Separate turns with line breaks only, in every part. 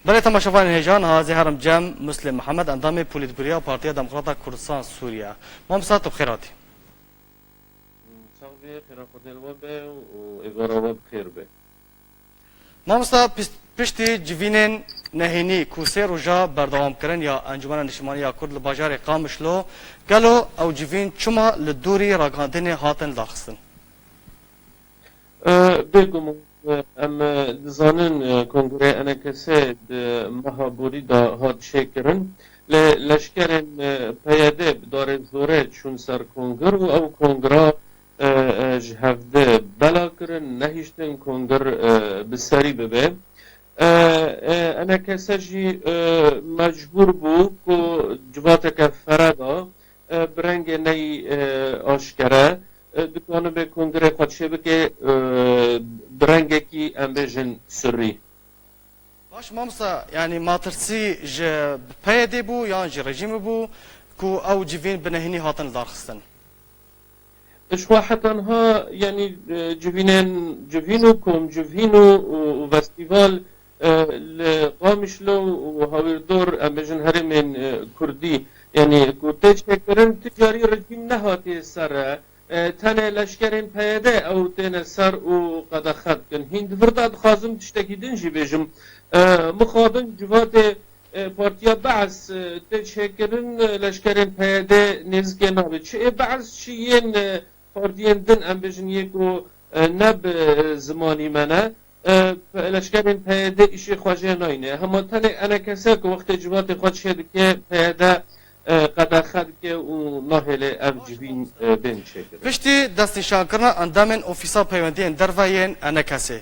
بله تماشاوان هیجان ها هرم جم مسلم محمد اندام پولیتبریا پارتی دموکرات کردستان سوریه ما مسات بخیراتی
صاحبي خير خدل وبه وإغارة وبخير به
ما مستا پشتی جوینن نهینی کوسه روژا بردوام کردن یا انجمن نشمانی یا کرد لباجار قامشلو گلو او جوین چما لدوری راگاندن هاتن داخستن
بگم ام دزانن کنگره انا کسی مهابوری دا هات شکرن لشکرن پیاده داره زوره چون سر کنگر و او کنگرا جهفده بلا کرن نهیشتن کنگر بسری ببه انا کسی مجبور بو که جواتک فردا برنگ نی آشکره دکانه به کنگره خودشه بکه برنگه کی امبیجن سری
باش مامسا يعني ما ترسي ج بيدي بو يعني ج رجيم بو كو او جوين بنهني هاتن دارخستن
شواحتنها يعني جوينو كوم جوينو وفستيفال قامشلو وهاوير دور امبيجن هرمين كردي يعني كوتش كرن تجاري رجيم نهاتي سر تنه لشکرین پیاده او تنه سر و قد خد کن هند فرداد خازم تشتکی دنجی بیجم مخابن جوات پارتیا بعض تشکرین لشکرین پیاده نزگه نابه چه بعض چیین پارتیین دن ام بیجن یکو نب زمانی منه لشکرین پیاده ایشی خواجه ناینه همه تنه انا کسا که وقت جوات خود شد که پیاده قد خد که و نهل افجبین بین شکر
پشتی دستنشان کرنا اندامن اوفیسا پیوندین دروین انکسه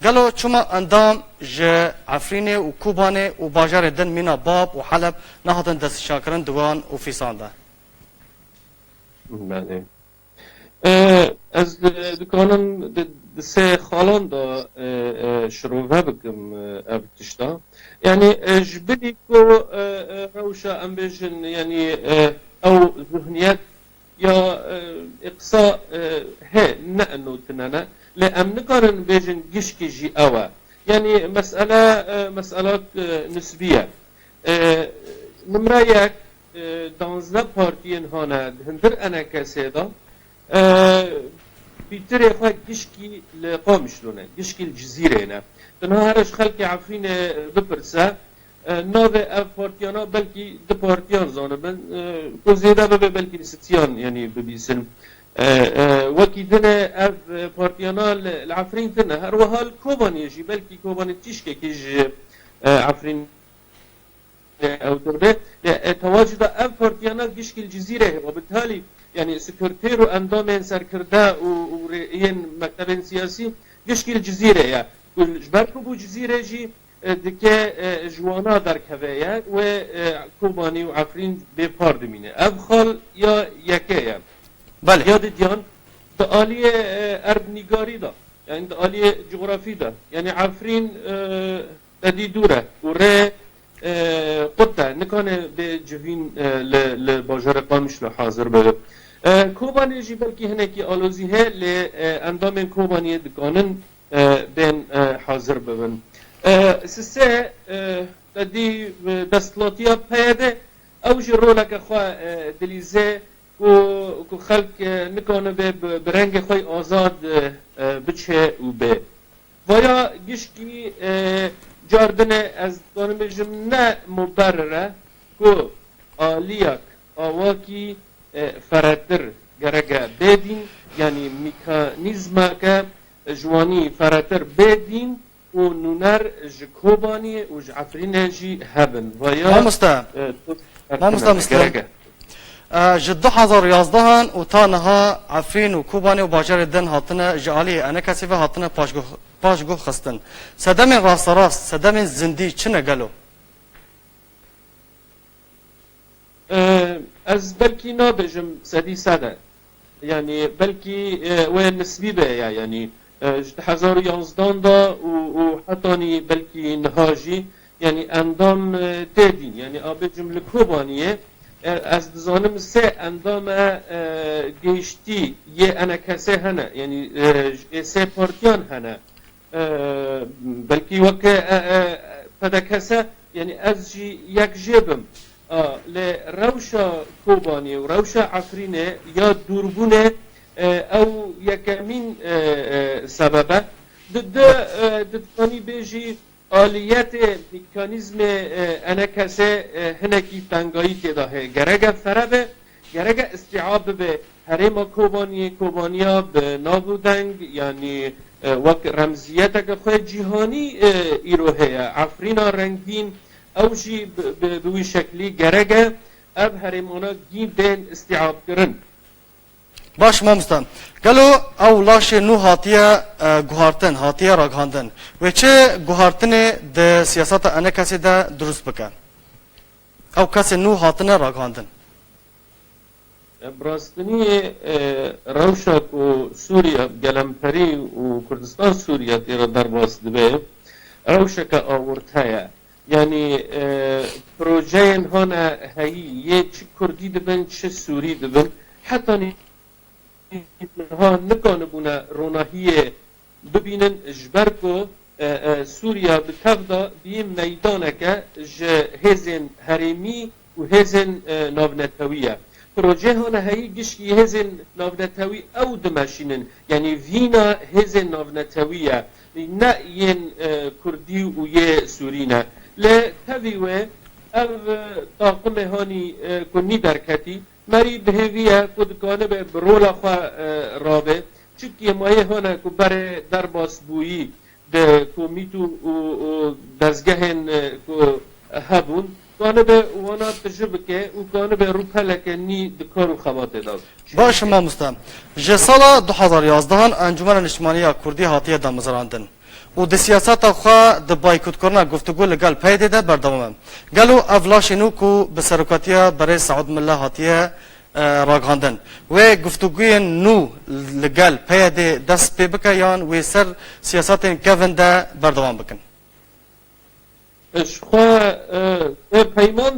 گلو چما اندام ج عفرینه و کوبانه و باجار دن مینا باب و حلب نهاتن دستنشان کرن دوان اوفیسان ده
بله از دکانم سه خالان دا شروع بکم ابتشتا يعني جبلي كو روشة أمبيجن يعني أو ذهنيات يا إقصاء هي نأنو تنانا لأم نقارن بيجن جشكي جي أوا يعني مسألة نسبية نمرايك دانزده بارتين هانا هندر أنا كسيدا بيتري خواهد جشكي لقامشلونه جشكي الجزيرة تنها هرش خلق عفرين بپرسه ناو اف پارتیانا بلکی دو پارتیان زانه بن کو زیده ببه بلکی ستیان یعنی ببیسن وکی دنه اف پارتیانا العفرين تنه هر وحال کوبان یجی بلکی کوبان تیشکه کج عفرين او تربه تواجد اف پارتیانا گشک الجزيره وبالتالي يعني سكرتير واندام سركرده ورئين مكتب سياسي گشک الجزيره يعني جبركو بو جزيرة جي دكا جوانا در كوية و كوباني وعفرين بپار دمينه افخال يا يكايا
بله
يا ديان دا آلية ارب نيگاري دا يعني دا آلية جغرافي دا يعني عفرين دي دوره و ره قطع نكان بجوين لباجار قامش لحاضر بده كوباني جي بلكي هناكي آلوزي هي لأندام كوباني دكانن بين حاضر ببن سسه دي دستلاتيا بيده او جرولك اخوا دليزه و خلق نكون برنگ خوي آزاد بچه و به ويا گشکی جاردن از دانم بجم نه مبرره کو آلیاک آواکی فراتر گرگه بدین یعنی میکانیزما که جوانی فراتر بدین و نونر جکوبانی و جعفرین جی هبن و یا
ما مسلم جدو حضر یازدهان و تانها عفرین و کوبانی و باجر دن هاتنه جعالی انا کسی و هاتنه پاشگو خستن صدم راست راست صدم زندی چنه گلو
از بلکی نابجم سدی سده يعني بلكي وين نسبي بقى يعني 2011 دا وحطاني بلكي نهاجي يعني اندام تدين يعني ابجم لكوبانيه از دزانم سه اندام گشتی یه انا کسه هنه یعنی سه پارتیان هنه بلکی وقت فدكسا يعني أزجي يك جيبم لروشا كوباني وروشا عفرينة يا دوربونة أو يكمين سببه ضد فاني بيجي آليات ميكانيزم أنا كسي هنكي تنگایی تدا ہے گرگه فربه گرگه استعاب به هرما کوبانیا به نابودنگ یعنی وقت رمزیت که خود جهانی ایرو هیا عفرینا رنگین او جی بوی شکلی گرگه اب هرمانا گیم بین استعاب کرن
باش مامستان گلو او لاش نو هاتیه گوهارتن هاتیه راگهاندن و چه گوهارتن ده سیاست انه کسی ده درست بکن او کسی نو هاتنه راگهاندن
براستنی روشک و سوریا گلمپری و کردستان سوریا تیرا در باس دبه روشک آورتایا یعنی پروژه هانا هایی یه چه کردی دبن چه سوری دبن حتی ها نکانه بونه روناهی ببینن جبرکو سوریا بتفدا بیم میدانه که هزن هرمی و هزن ناونتویه پروژه ها نهایی گشکی هزن ناونتوی او دمشینن یعنی وینا هزن ناونتویه نه ین کردی و یه سورینه لتویوه او طاقم هانی کنی درکتی مری بهویه کدکانه به برولا خواه رابه چکی مایه هانه که بر در باسبویی ده کمیتو و دزگهن که هبون کانه به وانا تجربه که و کانه به روپله که نی دکارو خواته داد
باش ما مستم جسالا 2011 انجمن نشمانیه کردی هاتیه دامزراندن و د سیاست خو د بایکوت کردن گفتگو لگل پیدا ده بردوام گلو افلاش نو کو به سرکاتیا برای سعود مله هاتیه راگاندن و گفتگوی نو لگل پیدا دست پی بکیان و سر سیاست کوین ده بردوام بکن
اشخوا پیمان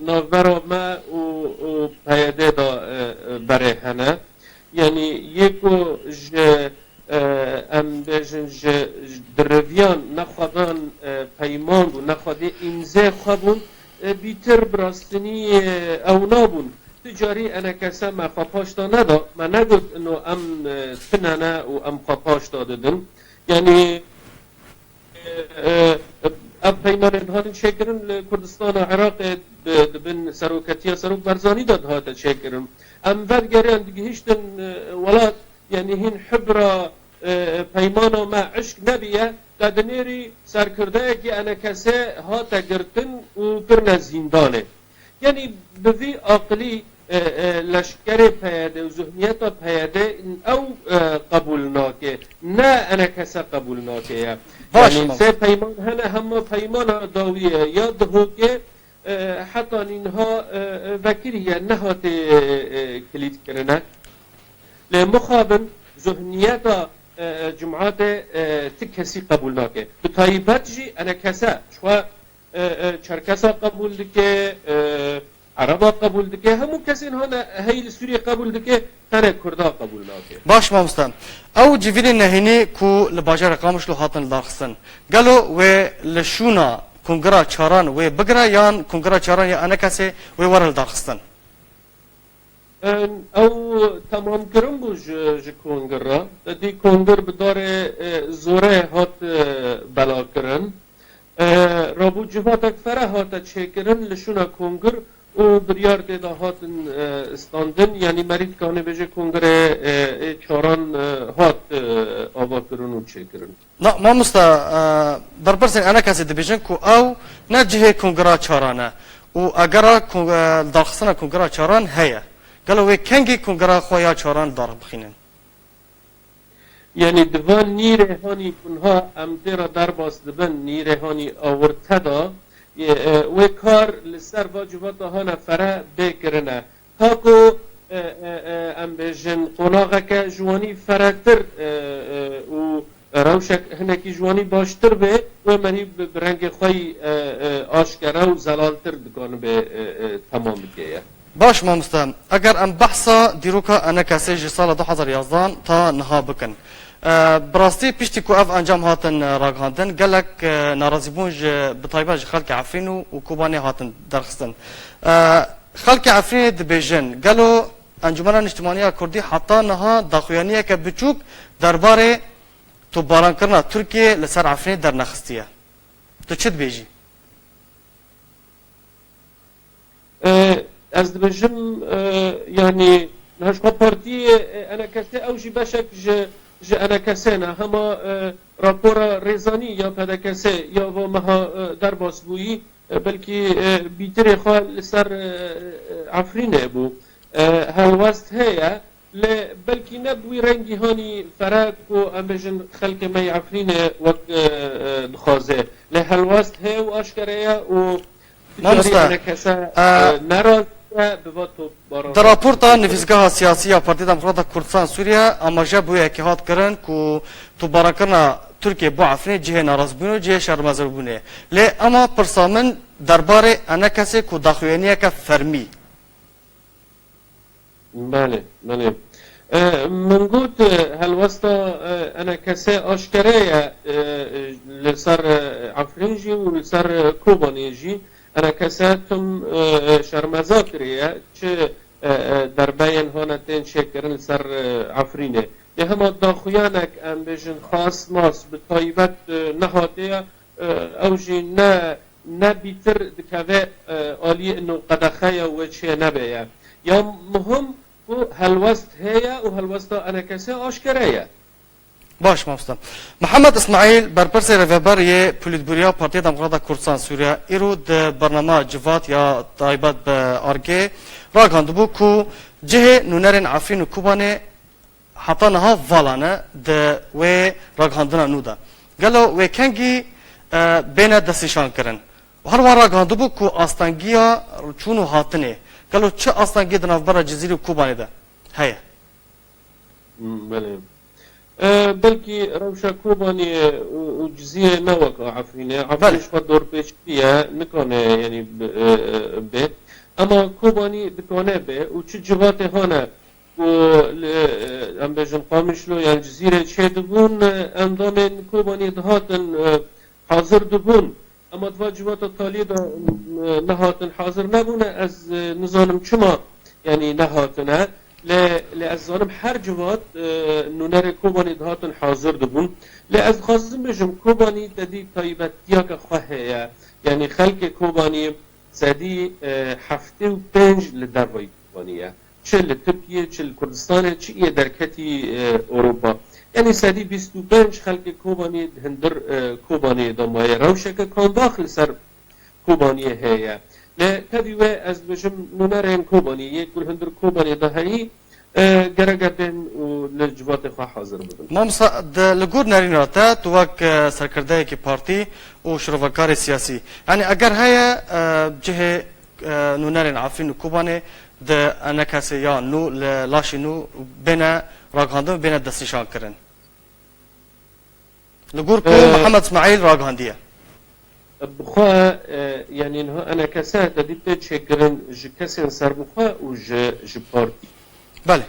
نوبرا ما و پیاده دا برای هنه یعنی یکو ام بجن درویان نخوادان پیمان و نخواده امزه خوابون بیتر براستنی او نابون تجاری انا کسا ما خواپاش دا ندا ما نگود انو ام تنانه و ام خواپاش دا دادن یعنی اب پیمان هاتن شکرن کردستان و عراق بن سروکتیا سروک برزانی داد هاتن شکرن ام ورگریان دیگه هیچتن ولاد یعنی هین حبرا پیمانا ما عشق نبیه دادنیری سرکرده که انا کسه هاتا گرتن و کرن زیندانه یعنی بوی عقلی لشکر پیاده و ذهنیت پیاده او قبول ناکه نه انا کسه قبول ناکه یعنی سه پیمان هنه همه پیمان داویه یا دهو که حتی اینها وکریه نهات کلید کرنه لمخابن ذهنیت جمعات تكسي قبول ناكه بطيبات جي انا كسا شو چركسا قبول دكه عربا قبول دكه همو كسين هنا هي السوريا قبول دكه ترى كردا قبول ناكه
باش مامستان او جيفين نهيني كو لباجار قامش لو هاتن داخسن قالوا و لشونا كونغرا چاران و بغرا يان كونغرا چاران يا انا كسي و ورل داخسن
او تمام کرم بو ج کنگر را دی کنگر بدار زوره هات بلا کرن رابو جوات اکفره هات چه کرن لشونا کنگر و بریار دیده هاتن استاندن یعنی مرید کانه بجه کنگر چاران هات آوا کرن و چه کرن
لا ما مستا بربرسن انا كاسي دبيجن كو او نجه كونغرا چارانه و اگر داخسنا كونغرا چاران هيا قالوا وي كنجي كونغرا خويا چاران دار بخينن
یعنی دوان نیره هانی کنها امدرا در باس دبن نیره هانی آورتدا و کار لسر واجبات هانا فرا بکرنه تاکو ام بجن قناغه که جوانی فراتر و روشک هنکی جوانی باشتر به و منی برنگ خوی آشکره و زلالتر دکانه به تمام بگیه
باش مامستا اگر ام بحثا دیروکا انا کسی جی سال 2011 تا نها بکن براستی پشتی کو اف انجام هاتن راگهاندن گلک ناراضی بون بطایبه خلق عفرین و کوبانی هاتن درخستن خلق عفرین دبیجن گلو انجمن اجتماعی کردی حتی نها داخویانیه که بچوک درباره تو باران کرنا ترکیه لسر عفرین در نخستیه تو چه دبیجی؟
از دبیجم یعنی هشقا پارتی انا کسی اوجی بشک ج انا کسینا هما راپورا ریزانی یا پدا کسی یا و مها در باس بویی بلکی بیتر خواه سر عفرینه بو هلوست هيا بلكي نبوي رنجي هاني فراك و امبجن خلق مي عفرينه وك دخازه لهلوست هي واشكريا و
مامستا
نراز بواتو
در راپورتا نفیزگاه سیاسی پارتی دموکرات کردستان سوریا اماجه بوی اکیهات کرن که تو باران کرنا ترکیه بو عفرین جه ناراض بونه جه شرمزر بونه لی اما پرسامن درباره انا کسی که داخوینیه که فرمی
بله بله من قلت هل وسط انا كسي اشكرية لصار عفرنجي ولصار كوبانيجي انا كساتم شرمزاكرية چه دربين هنا تين شكرن لصار عفرينه لهما داخويانك ام بجن خاص ناس بطيبت نهاتية اوجي نا بيتر دكاوه آلي انو قدخايا وچه نبايا یا مهم و هلوست هيا و هلوست انا کسی آشکرية
باش مامستا محمد اسماعیل برپرس رهبر ی پولیتبوریا پارتی دموکرات کردستان سوریا ایرو د برنامه جوات یا تایبت به آرگه راگاند بو کو جه نونرین عفرین و کوبانه حتی نها والانه د و راگاندنا نودا گلو و کنگی بین دستشان کرن و هر وان راگاند بو کو آستانگیا چونو هاتنه قالوا چه اصلا جدا برا جزيره كوباني ده هيا
بله بلكي روشا كوباني وجزيره نوك عفرينه عفريش دور بيشتيه نكونه يعني به اما كوباني دكونه به وچ جوات هانه و ام بجن قامشلو يعني جزيره چه دبون اندام كوباني دهاتن حاضر دبون اما واجبات التالي دا نهاتن حاضر نبونه از نظام چما يعني نهاتنه از ظالم هر جوات نونر کوبانی دهاتن حاضر دبون از خاصم بجم کوبانی دادی تایبت دیاک خواهه يعني خلق کوبانی زدی هفته و پنج لدروی کوبانیه چه لترکیه چه لکردستان چه ایه درکتی اروپا يعني سادي 25 خلق كوباني هندر كوباني دماي روشك كان داخل سر كوباني هي لا تبي از بجم نونرين كوباني يقول هندر كوباني ده هي جرجبن ولجوات خا حاضر بدن
مامسا لگور نرین راتا توک سرکرده کی پارتی و شروکار سیاسی يعني اگر هيا جهه نونرين عفرين كوباني د انا کسی یا نو لاشی نو بین راگهاندن بین دستشان کرن لگور کو محمد اسماعیل راگهاندیه
بخوا يعني انها انا كسات دي تشكرن كسن سر بخوا و ج بارتي
بله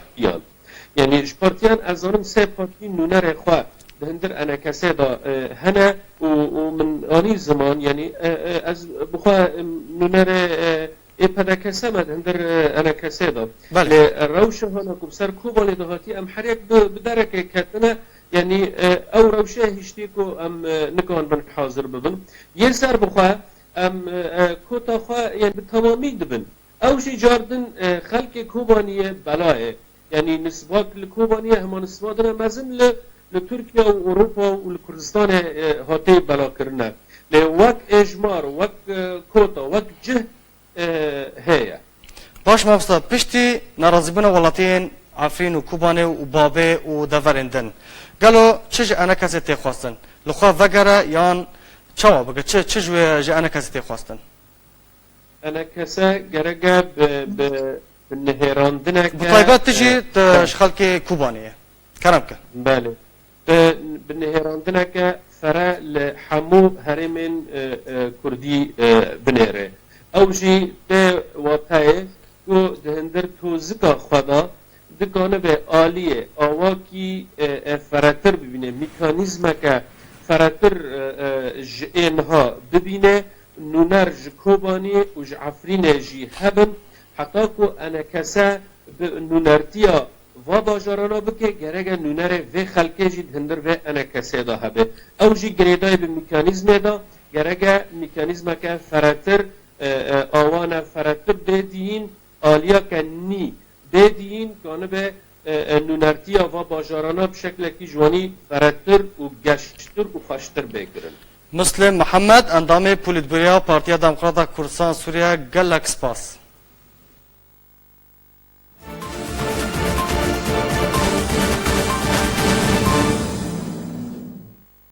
يعني ج بارتيان ازارم سه بارتي نونر خوا هندر انا كسادا هنا ومن اني زمان يعني از بخوا نونر پدا کسمت هندر انا کسیدا
بله
روشه هانا کبسر کوبانی دهاتی ام حریک بدرک کتنه یعنی او روشه هشتیکو ام نکان بن حاضر ببن یه سر بخواه ام کوتا خواه یعنی بتمامی دبن او شی جاردن خلق کوبانی بلاه یعنی نسباک لکوبانی هما نسبا دنه مزن لترکیه و اروپا و لکردستان هاتی بلا کرنه لوک اجمار وک کوتا وک جه هي
باش مامستا پشتی ناراضیبون ولاتین عفرین و کوبانه و بابه و دورندن قالوا چه انا کسی تخواستن لخوا وگره یان چوا بگه چه جوی انا کسی تخواستن
انا کسی گرگه بالنهراندنك
بطيبات تجي خلق كوبانيه كرمك
بله بالنهراندنك فرا لحمو هرمن كردي بنيره او جي به وقتای و دهندر توزیکا خدا دکانه به آلیه آوا کی فراتر ببینه میکانیزم که فراتر اینها ببینه نونر جکوبانی و جعفرین جی هبن حتی که انا کسا نونرتیا و باجارانا بکه گرگه نونر و خلقه جید هندر و انا کسا دا هبه او جی گریدای به میکانیزم دا گرگه میکانیزم که فراتر آوان فراتر بدین آلیا که نی بدین کانه به نونرتیا و باجارانا بشکل کی جوانی فراتر و گشتر و خشتر بگیرن
مسلم محمد اندام پولیتبوریا پارتیا دموکراتا کردستان سوریه گلک سپاس